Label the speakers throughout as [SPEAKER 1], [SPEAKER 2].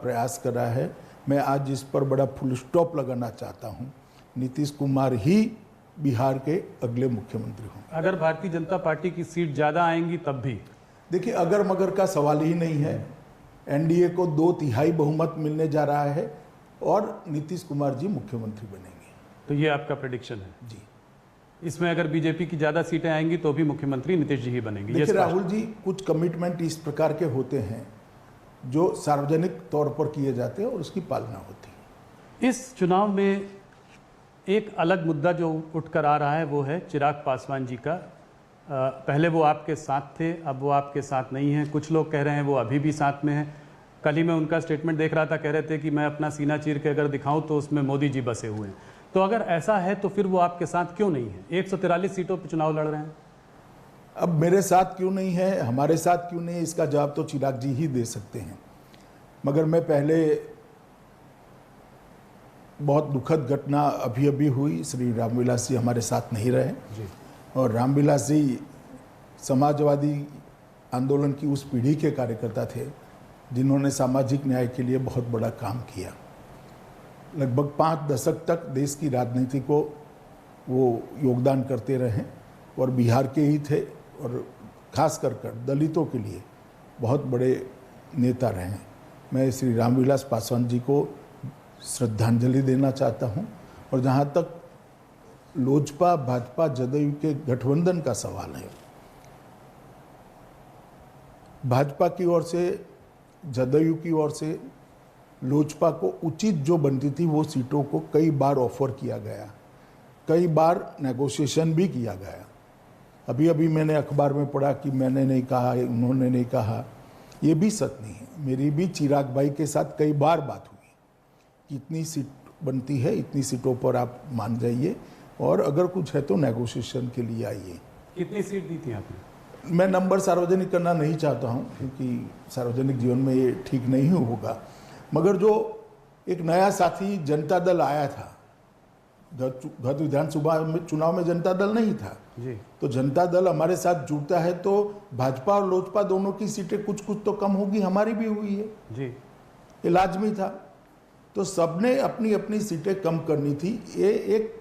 [SPEAKER 1] प्रयास करा है। मैं आज इस पर बड़ा फुल स्टॉप लगाना चाहता हूं। नीतीश कुमार ही बिहार के अगले मुख्यमंत्री होंगे।
[SPEAKER 2] अगर भारतीय जनता पार्टी की सीट ज़्यादा आएंगी तब भी?
[SPEAKER 1] देखिए, अगर मगर का सवाल ही नहीं है। एनडीए को 2/3 बहुमत मिलने जा रहा है और नीतीश कुमार जी मुख्यमंत्री बनेंगे।
[SPEAKER 2] तो ये आपका प्रेडिक्शन है?
[SPEAKER 1] जी।
[SPEAKER 2] इसमें अगर बीजेपी की ज़्यादा सीटें आएंगी तो भी मुख्यमंत्री नीतीश जी ही बनेंगे।
[SPEAKER 1] देखिए राहुल जी, कुछ कमिटमेंट इस प्रकार के होते हैं जो सार्वजनिक तौर पर किए जाते हैं और उसकी पालना होती है।
[SPEAKER 2] इस चुनाव में एक अलग मुद्दा जो उठकर आ रहा है वो है चिराग पासवान जी का। पहले वो आपके साथ थे, अब वो आपके साथ नहीं हैं। कुछ लोग कह रहे हैं वो अभी भी साथ में हैं। कल ही मैं उनका स्टेटमेंट देख रहा था, कह रहे थे कि मैं अपना सीना चीर के अगर दिखाऊं तो उसमें मोदी जी बसे हुए हैं। तो अगर ऐसा है तो फिर वो आपके साथ क्यों नहीं है? 143 सीटों पर चुनाव लड़ रहे हैं।
[SPEAKER 1] अब मेरे साथ क्यों नहीं है, हमारे साथ क्यों नहीं है, इसका जवाब तो चिराग जी ही दे सकते हैं। मगर मैं पहले बहुत दुखद घटना अभी हुई, श्री रामविलास जी हमारे साथ नहीं रहे जी। और रामविलास जी समाजवादी आंदोलन की उस पीढ़ी के कार्यकर्ता थे जिन्होंने सामाजिक न्याय के लिए बहुत बड़ा काम किया। लगभग 5 दशक तक देश की राजनीति को वो योगदान करते रहे और बिहार के ही थे और खास कर दलितों के लिए बहुत बड़े नेता रहे। मैं श्री रामविलास पासवान जी को श्रद्धांजलि देना चाहता हूं। और जहां तक लोजपा भाजपा जदयू के गठबंधन का सवाल है, भाजपा की ओर से, जदयू की ओर से लोजपा को उचित जो बनती थी वो सीटों को कई बार ऑफर किया गया, कई बार नेगोशिएशन भी किया गया। अभी मैंने अखबार में पढ़ा कि मैंने नहीं कहा, उन्होंने नहीं कहा, ये भी सच नहीं है। मेरी भी चिराग भाई के साथ कई बार बात हुई कि इतनी सीट बनती है, इतनी सीटों पर आप मान जाइए और अगर कुछ है तो नेगोशिएशन के लिए आइए।
[SPEAKER 2] कितनी सीट दी थी आपने?
[SPEAKER 1] मैं नंबर सार्वजनिक करना नहीं चाहता हूं क्योंकि सार्वजनिक जीवन में ये ठीक नहीं होगा। मगर जो एक नया साथी जनता दल आया था, गत विधानसभा चुनाव में जनता दल नहीं था
[SPEAKER 2] जी।
[SPEAKER 1] तो जनता दल हमारे साथ जुड़ता है तो भाजपा और लोजपा दोनों की सीटें कुछ तो कम होगी, हमारी भी हुई है
[SPEAKER 2] जी,
[SPEAKER 1] ये लाजमी था। तो सबने अपनी अपनी सीटें कम करनी थी, ये एक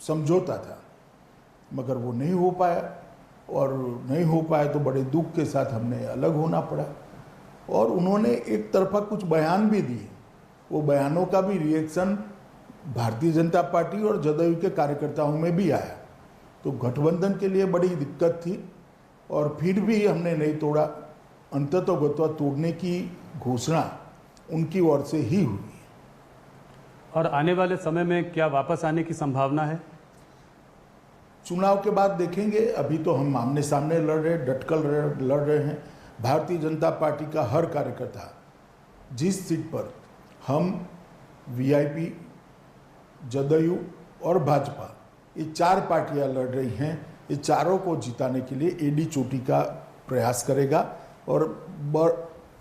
[SPEAKER 1] समझौता था, मगर वो नहीं हो पाया और नहीं हो पाया तो बड़े दुख के साथ हमने अलग होना पड़ा। और उन्होंने एक तरफा कुछ बयान भी दिए, वो बयानों का भी रिएक्शन भारतीय जनता पार्टी और जदयू के कार्यकर्ताओं में भी आया। तो गठबंधन के लिए बड़ी दिक्कत थी और फिर भी हमने नहीं तोड़ा। अंततोगत्वा तोड़ने की घोषणा उनकी ओर से ही हुई।
[SPEAKER 2] और आने वाले समय में क्या वापस आने की संभावना है?
[SPEAKER 1] चुनाव के बाद देखेंगे। अभी तो हम आमने सामने लड़ रहे, डटकर लड़ रहे हैं। भारतीय जनता पार्टी का हर कार्यकर्ता जिस सीट पर हम वीआईपी, जदयू और भाजपा, ये 4 पार्टियां लड़ रही हैं, ये चारों को जिताने के लिए एडी चोटी का प्रयास करेगा और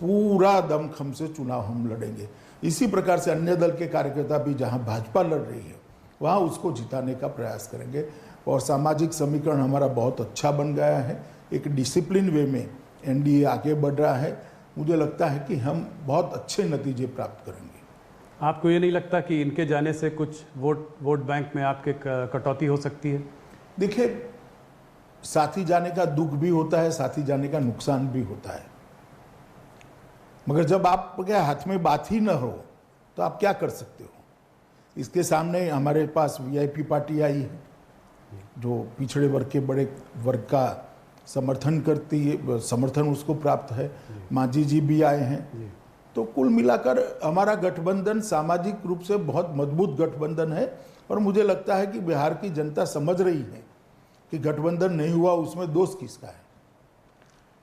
[SPEAKER 1] पूरा दमखम से चुनाव हम लड़ेंगे। इसी प्रकार से अन्य दल के कार्यकर्ता भी जहां भाजपा लड़ रही है वहां उसको जिताने का प्रयास करेंगे। और सामाजिक समीकरण हमारा बहुत अच्छा बन गया है, एक डिसिप्लिन वे में एनडीए आगे बढ़ रहा है। मुझे लगता है कि हम बहुत अच्छे नतीजे प्राप्त करेंगे।
[SPEAKER 2] आपको ये नहीं लगता कि इनके जाने से कुछ वोट बैंक में आपके कटौती हो सकती है?
[SPEAKER 1] देखिए, साथी जाने का दुख भी होता है, साथी जाने का नुकसान भी होता है, मगर जब आपके हाथ में बात ही न हो तो आप क्या कर सकते हो। इसके सामने हमारे पास वीआईपी पार्टी आई है जो पिछड़े वर्ग के बड़े वर्ग का समर्थन करती है, समर्थन उसको प्राप्त है। मांझी जी भी आए हैं। तो कुल मिलाकर हमारा गठबंधन सामाजिक रूप से बहुत मजबूत गठबंधन है और मुझे लगता है कि बिहार की जनता समझ रही है कि गठबंधन नहीं हुआ उसमें दोष किसका है।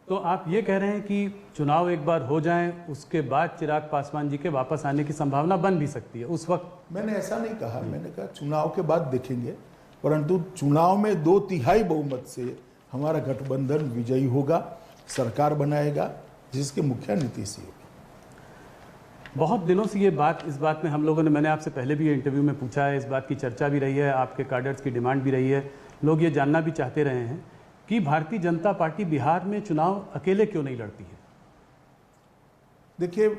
[SPEAKER 2] तो आप ये कह रहे हैं कि चुनाव एक बार हो जाएं, उसके बाद चिराग पासवान जी के वापस आने की संभावना बन भी सकती है उस वक्त?
[SPEAKER 1] मैंने ऐसा नहीं कहा, मैंने कहा चुनाव के बाद देखेंगे, परंतु चुनाव में 2/3 बहुमत से हमारा गठबंधन विजयी होगा, सरकार बनाएगा जिसके मुखिया नीतीश ही होगा।
[SPEAKER 2] बहुत दिनों से ये बात, इस बात में हम लोगों ने, मैंने आपसे पहले भी ये इंटरव्यू में पूछा है, इस बात की चर्चा भी रही है, आपके कैडर्स की डिमांड भी रही है, लोग ये जानना भी चाहते रहे हैं कि भारतीय जनता पार्टी बिहार में चुनाव अकेले क्यों नहीं लड़ती है?
[SPEAKER 1] देखिए,